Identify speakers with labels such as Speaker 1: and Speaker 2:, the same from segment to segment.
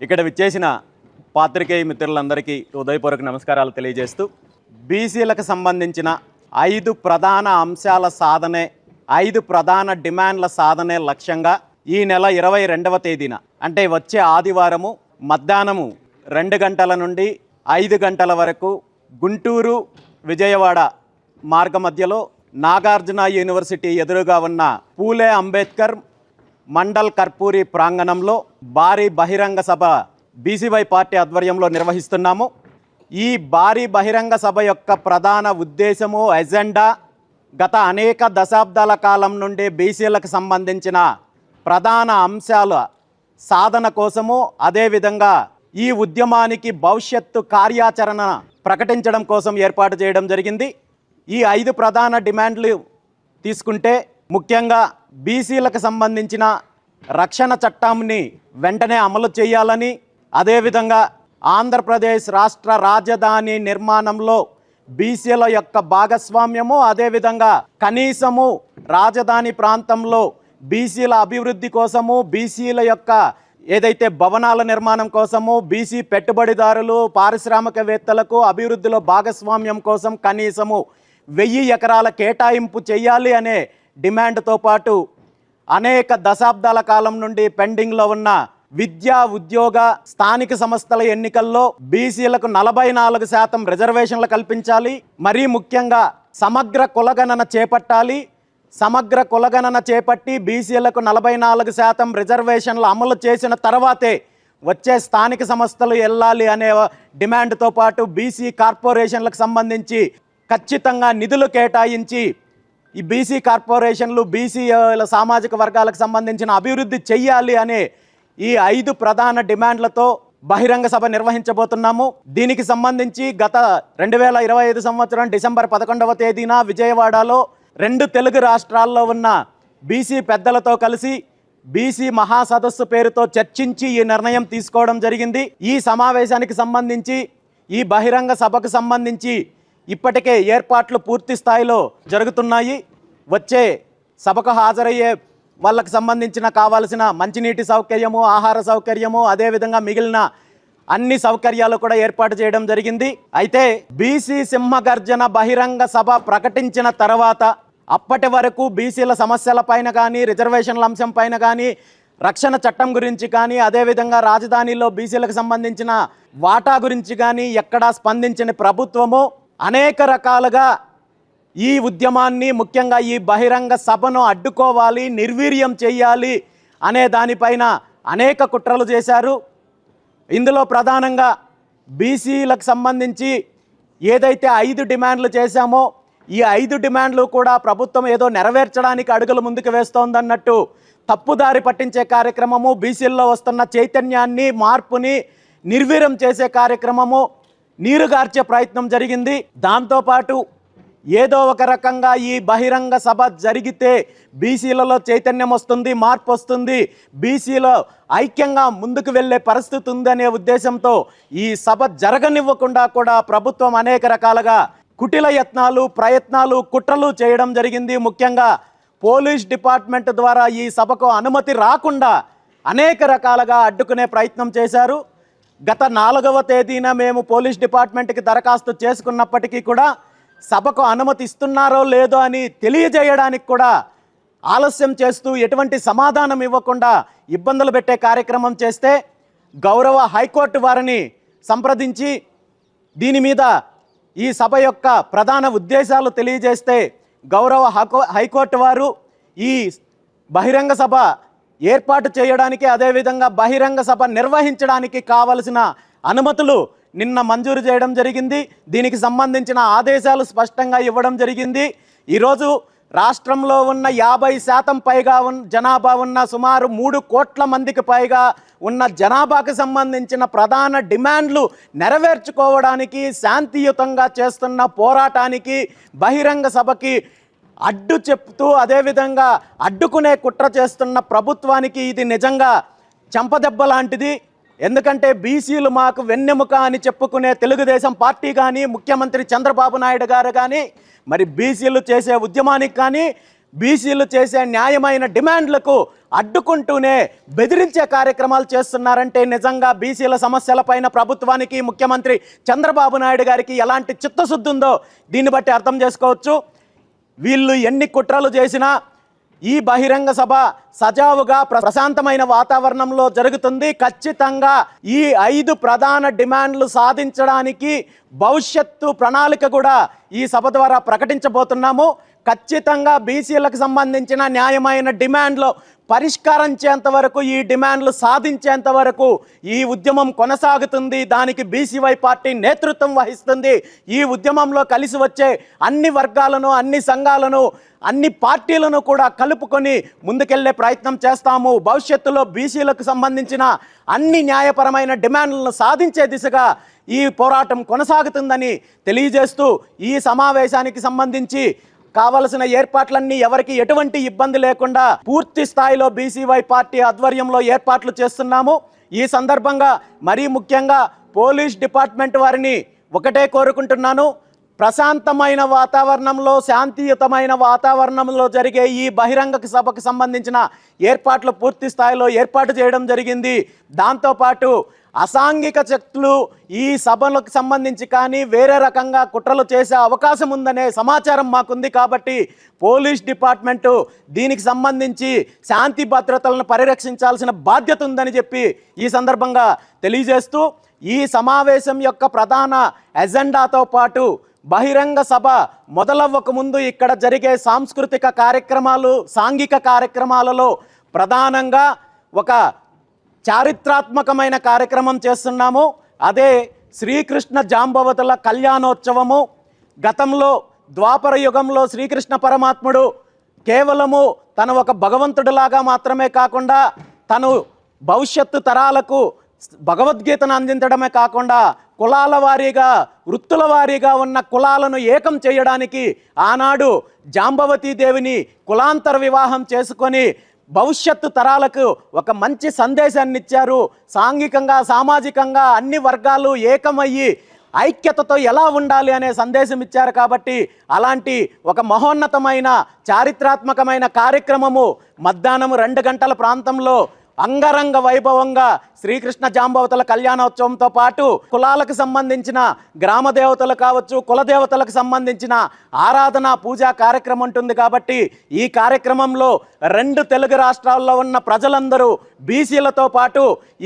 Speaker 1: ఇక్కడ విచ్చేసిన పాత్రికేయ మిత్రులందరికీ హృదయపూర్వక నమస్కారాలు తెలియజేస్తూ బీసీలకు సంబంధించిన 5 ప్రధాన అంశాల సాధనే 5 ప్రధాన డిమాండ్ల సాధనే లక్ష్యంగా ఈ నెల 22వ తేదీన అంటే వచ్చే ఆదివారము మధ్యాహ్నము 2 గంటల నుండి 5 గంటల వరకు గుంటూరు విజయవాడ మార్గ మధ్యలో నాగార్జున యూనివర్సిటీ ఎదురుగా ఉన్న పూలే అంబేద్కర్ మండల్ కర్పూరి ప్రాంగణంలో భారీ బహిరంగ సభ బీసీవై పార్టీ ఆధ్వర్యంలో నిర్వహిస్తున్నాము. ఈ భారీ బహిరంగ సభ యొక్క ప్రధాన ఉద్దేశము ఎజెండా గత అనేక దశాబ్దాల కాలం నుండి బీసీలకు సంబంధించిన ప్రధాన అంశాల సాధన కోసము, అదేవిధంగా ఈ ఉద్యమానికి భవిష్యత్తు కార్యాచరణ ప్రకటించడం కోసం ఏర్పాటు చేయడం జరిగింది. ఈ 5 ప్రధాన డిమాండ్లు తీసుకుంటే ముఖ్యంగా బీసీలకు సంబంధించిన రక్షణ చట్టాన్ని వెంటనే అమలు చేయాలని, అదేవిధంగా ఆంధ్రప్రదేశ్ రాష్ట్ర రాజధాని నిర్మాణంలో బీసీల యొక్క భాగస్వామ్యము, అదేవిధంగా కనీసము రాజధాని ప్రాంతంలో బీసీల అభివృద్ధి కోసము, బీసీల యొక్క ఏదైతే భవనాల నిర్మాణం కోసము, బీసీ పెట్టుబడిదారులు పారిశ్రామికవేత్తలకు అభివృద్ధిలో భాగస్వామ్యం కోసం కనీసము 1000 ఎకరాల కేటాయింపు చేయాలి అనే డిమాండ్తో పాటు అనేక దశాబ్దాల కాలం నుండి పెండింగ్లో ఉన్న విద్యా ఉద్యోగ స్థానిక సంస్థల ఎన్నికల్లో బీసీలకు 44% రిజర్వేషన్లు కల్పించాలి. మరీ ముఖ్యంగా సమగ్ర కులగణన చేపట్టాలి. సమగ్ర కులగణన చేపట్టి బీసీలకు 44% రిజర్వేషన్లు అమలు చేసిన తర్వాతే వచ్చే స్థానిక సంస్థలు వెళ్ళాలి అనే డిమాండ్తో పాటు బీసీ కార్పొరేషన్లకు సంబంధించి ఖచ్చితంగా నిధులు కేటాయించి ఈ బీసీ కార్పొరేషన్లు బీసీ సామాజిక వర్గాలకు సంబంధించిన అభివృద్ధి చెయ్యాలి అనే ఈ 5 ప్రధాన డిమాండ్లతో బహిరంగ సభ నిర్వహించబోతున్నాము. దీనికి సంబంధించి గత 2025 సంవత్సరం డిసెంబర్ 11వ తేదీన విజయవాడలో 2 తెలుగు రాష్ట్రాల్లో ఉన్న బీసీ పెద్దలతో కలిసి బీసీ మహాసదస్సు పేరుతో చర్చించి ఈ నిర్ణయం తీసుకోవడం జరిగింది. ఈ సమావేశానికి సంబంధించి, ఈ బహిరంగ సభకు సంబంధించి ఇప్పటికే ఏర్పాట్లు పూర్తి స్థాయిలో జరుగుతున్నాయి. వచ్చే సభకు హాజరయ్యే వాళ్ళకు సంబంధించిన కావాల్సిన మంచినీటి సౌకర్యము, ఆహార సౌకర్యము, అదేవిధంగా మిగిలిన అన్ని సౌకర్యాలు కూడా ఏర్పాటు చేయడం జరిగింది. అయితే బీసీ సింహగర్జన బహిరంగ సభ ప్రకటించిన తర్వాత అప్పటి వరకు బీసీల సమస్యల పైన కానీ, రిజర్వేషన్ల అంశం పైన కానీ, రక్షణ చట్టం గురించి కానీ, అదేవిధంగా రాజధానిలో బీసీలకు సంబంధించిన వాటా గురించి కానీ ఎక్కడా స్పందించని ప్రభుత్వము అనేక రకాలుగా ఈ ఉద్యమాన్ని, ముఖ్యంగా ఈ బహిరంగ సభను అడ్డుకోవాలి, నిర్వీర్యం చేయాలి అనే దానిపైన అనేక కుట్రలు చేశారు. ఇందులో ప్రధానంగా బీసీలకు సంబంధించి ఏదైతే 5 డిమాండ్లు చేశామో ఈ 5 డిమాండ్లు కూడా ప్రభుత్వం ఏదో నెరవేర్చడానికి అడుగులు ముందుకు వేస్తోందన్నట్టు తప్పుదారి పట్టించే కార్యక్రమము, బీసీల్లో వస్తున్న చైతన్యాన్ని, మార్పుని నిర్వీర్యం చేసే కార్యక్రమము, నీరుగార్చే ప్రయత్నం జరిగింది. దాంతోపాటు ఏదో ఒక రకంగా ఈ బహిరంగ సభ జరిగితే బీసీలలో చైతన్యం వస్తుంది, మార్పు వస్తుంది, బీసీలో ఐక్యంగా ముందుకు వెళ్ళే పరిస్థితి ఉందనే ఉద్దేశంతో ఈ సభ జరగనివ్వకుండా కూడా ప్రభుత్వం అనేక రకాలుగా కుటిల యత్నాలు, ప్రయత్నాలు, కుట్రలు చేయడం జరిగింది. ముఖ్యంగా పోలీస్ డిపార్ట్మెంట్ ద్వారా ఈ సభకు అనుమతి రాకుండా అనేక రకాలుగా అడ్డుకునే ప్రయత్నం చేశారు. గత 4వ తేదీన మేము పోలీస్ డిపార్ట్మెంట్కి దరఖాస్తు చేసుకున్నప్పటికీ కూడా సభకు అనుమతి ఇస్తున్నారో లేదో అని తెలియజేయడానికి కూడా ఆలస్యం చేస్తూ ఎటువంటి సమాధానం ఇవ్వకుండా ఇబ్బందులు పెట్టే కార్యక్రమం చేస్తే గౌరవ హైకోర్టు వారిని సంప్రదించి దీని మీద ఈ సభ యొక్క ప్రధాన ఉద్దేశాలు తెలియజేస్తే గౌరవ హైకోర్టు వారు ఈ బహిరంగ సభ ఏర్పాటు చేయడానికి, అదేవిధంగా బహిరంగ సభ నిర్వహించడానికి కావలసిన అనుమతులు నిన్న మంజూరు చేయడం జరిగింది. దీనికి సంబంధించిన ఆదేశాలు స్పష్టంగా ఇవ్వడం జరిగింది. ఈరోజు రాష్ట్రంలో ఉన్న 50% పైగా జనాభా ఉన్న సుమారు 3 కోట్ల మందికి పైగా ఉన్న జనాభాకు సంబంధించిన ప్రధాన డిమాండ్లు నెరవేర్చుకోవడానికి, శాంతియుతంగా చేస్తున్న పోరాటానికి, బహిరంగ సభకి అడ్డు చెప్తూ అదేవిధంగా అడ్డుకునే కుట్ర చేస్తున్న ప్రభుత్వానికి ఇది నిజంగా చెంపదెబ్బ లాంటిది. ఎందుకంటే బీసీలు మాకు వెన్నెముక అని చెప్పుకునే తెలుగుదేశం పార్టీ కానీ, ముఖ్యమంత్రి చంద్రబాబు నాయుడు గారు కానీ, మరి బీసీలు చేసే ఉద్యమానికి కానీ బీసీలు చేసే న్యాయమైన డిమాండ్లకు అడ్డుకుంటూనే బెదిరించే కార్యక్రమాలు చేస్తున్నారంటే నిజంగా బీసీల సమస్యలపైన ప్రభుత్వానికి, ముఖ్యమంత్రి చంద్రబాబు నాయుడు గారికి ఎలాంటి చిత్తశుద్ధి ఉందో దీన్ని బట్టి అర్థం చేసుకోవచ్చు. వీళ్ళు ఎన్ని కుట్రలు చేసినా ఈ బహిరంగ సభ సజావుగా ప్రశాంతమైన వాతావరణంలో జరుగుతుంది. ఖచ్చితంగా ఈ 5 ప్రధాన డిమాండ్లు సాధించడానికి భవిష్యత్తు ప్రణాళిక కూడా ఈ సభ ద్వారా ప్రకటించబోతున్నాము. ఖచ్చితంగా బీసీలకు సంబంధించిన న్యాయమైన డిమాండ్లు పరిష్కరించేంత వరకు, ఈ డిమాండ్లు సాధించేంత వరకు ఈ ఉద్యమం కొనసాగుతుంది. దానికి బీసీవై పార్టీ నేతృత్వం వహిస్తుంది. ఈ ఉద్యమంలో కలిసి వచ్చే అన్ని వర్గాలను, అన్ని సంఘాలను, అన్ని పార్టీలను కూడా కలుపుకొని ముందుకెళ్లే ప్రయత్నం చేస్తాము. భవిష్యత్తులో బీసీలకు సంబంధించిన అన్ని న్యాయపరమైన డిమాండ్లను సాధించే దిశగా ఈ పోరాటం కొనసాగుతుందని తెలియజేస్తూ, ఈ సమావేశానికి సంబంధించి కావలసిన ఏర్పాట్లన్నీ ఎవరికి ఎటువంటి ఇబ్బంది లేకుండా పూర్తి స్థాయిలో బీసీవై పార్టీ ఆధ్వర్యంలో ఏర్పాట్లు చేస్తున్నాము. ఈ సందర్భంగా మరీ ముఖ్యంగా పోలీస్ డిపార్ట్మెంట్ వారిని ఒకటే కోరుకుంటున్నాను. ప్రశాంతమైన వాతావరణంలో, శాంతియుతమైన వాతావరణంలో జరిగే ఈ బహిరంగ సభకు సంబంధించిన ఏర్పాట్లు పూర్తి స్థాయిలో ఏర్పాటు చేయడం జరిగింది. దాంతోపాటు అసాంఘిక శక్తులు ఈ సభలకు సంబంధించి కానీ వేరే రకంగా కుట్రలు చేసే అవకాశం ఉందనే సమాచారం మాకుంది. కాబట్టి పోలీస్ డిపార్ట్మెంటు దీనికి సంబంధించి శాంతి భద్రతలను పరిరక్షించాల్సిన బాధ్యత ఉందని చెప్పి ఈ సందర్భంగా తెలియజేస్తూ, ఈ సమావేశం యొక్క ప్రధాన ఎజెండాతో పాటు బహిరంగ సభ మొదలవ్వక ముందు ఇక్కడ జరిగే సాంస్కృతిక కార్యక్రమాలు, సాంఘిక కార్యక్రమాలలో ప్రధానంగా ఒక చారిత్రాత్మకమైన కార్యక్రమం చేస్తున్నాము. అదే శ్రీకృష్ణ జాంబవతుల కళ్యాణోత్సవము. గతంలో ద్వాపర యుగంలో శ్రీకృష్ణ పరమాత్ముడు కేవలము తను ఒక భగవంతుడిలాగా మాత్రమే కాకుండా తను భవిష్యత్తు తరాలకు భగవద్గీతను అందించడమే కాకుండా కులాల వారీగా, వృత్తుల వారీగా ఉన్న కులాలను ఏకం చేయడానికి ఆనాడు జాంబవతీ దేవిని కులాంతర వివాహం చేసుకొని భవిష్యత్తు తరాలకు ఒక మంచి సందేశాన్ని ఇచ్చారు. సాంఘికంగా, సామాజికంగా అన్ని వర్గాలు ఏకమయ్యి ఐక్యతతో ఎలా ఉండాలి అనే సందేశం ఇచ్చారు. కాబట్టి అలాంటి ఒక మహోన్నతమైన చారిత్రాత్మకమైన కార్యక్రమము మధ్యాహ్నం 2 గంటల ప్రాంతంలో అంగరంగ వైభవంగా శ్రీకృష్ణ జాంబవతుల కళ్యాణోత్సవంతో పాటు కులాలకు సంబంధించిన గ్రామ దేవతలు కావచ్చు, కుల దేవతలకు సంబంధించిన ఆరాధన, పూజా కార్యక్రమం ఉంటుంది. కాబట్టి ఈ కార్యక్రమంలో 2 తెలుగు రాష్ట్రాల్లో ఉన్న ప్రజలందరూ బీసీలతో పాటు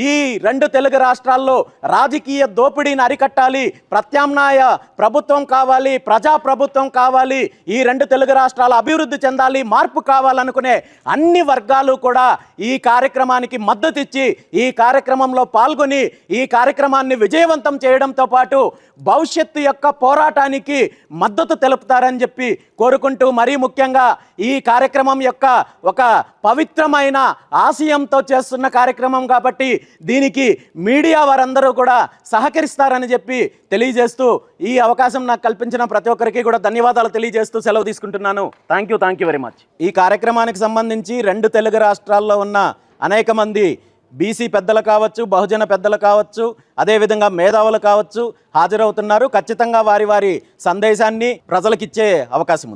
Speaker 1: ఈ 2 తెలుగు రాష్ట్రాల్లో రాజకీయ దోపిడీని అరికట్టాలి, ప్రత్యామ్నాయ ప్రభుత్వం కావాలి, ప్రజా ప్రభుత్వం కావాలి, ఈ 2 తెలుగు రాష్ట్రాలు అభివృద్ధి చెందాలి, మార్పు కావాలనుకునే అన్ని వర్గాలు కూడా ఈ కార్యక్రమానికి మద్దతు ఇచ్చి ఈ కార్యక్రమంలో పాల్గొని ఈ కార్యక్రమాన్ని విజయవంతం చేయడంతో పాటు భవిష్యత్తు యొక్క పోరాటానికి మద్దతు తెలుపుతారని చెప్పి కోరుకుంటూ, మరీ ముఖ్యంగా ఈ కార్యక్రమం యొక్క ఒక పవిత్రమైన ఆశయంతో చేస్తున్న కార్యక్రమం కాబట్టి దీనికి మీడియా వారందరూ కూడా సహకరిస్తారని చెప్పి తెలియజేస్తూ, ఈ అవకాశం నాకు కల్పించిన ప్రతి ఒక్కరికి కూడా ధన్యవాదాలు తెలియజేస్తూ సెలవు తీసుకుంటున్నాను. Thank you very much. ఈ కార్యక్రమానికి సంబంధించి 2 తెలుగు రాష్ట్రాల్లో ఉన్న అనేక మంది బీసీ పెద్దలు కావచ్చు, బహుజన పెద్దలు కావచ్చు, అదేవిధంగా మేధావులు కావచ్చు హాజరవుతున్నారు. ఖచ్చితంగా వారి సందేశాన్ని ప్రజలకిచ్చే అవకాశం ఉంది.